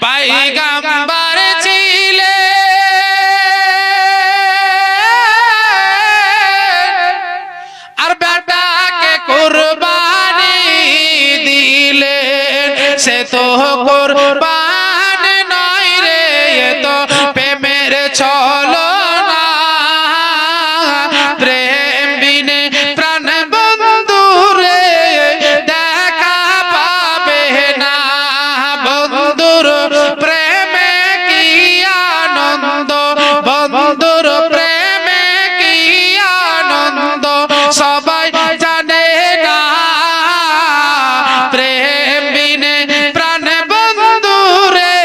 পয়গম্বর ছিলে আর বেটাকে কুরবানি দিলেন সে তো কুরবান নয় রে এ তো প্রেমের ছলনা প্রেম বিনে প্রাণ বন্ধু রে দেখা পাবে না বন্ধুর প্রেমে কি আনন্দ বন্ধুর প্রেমে কি আনন্দ সবাই জানে না প্রেম বিনে প্রাণ বন্ধু রে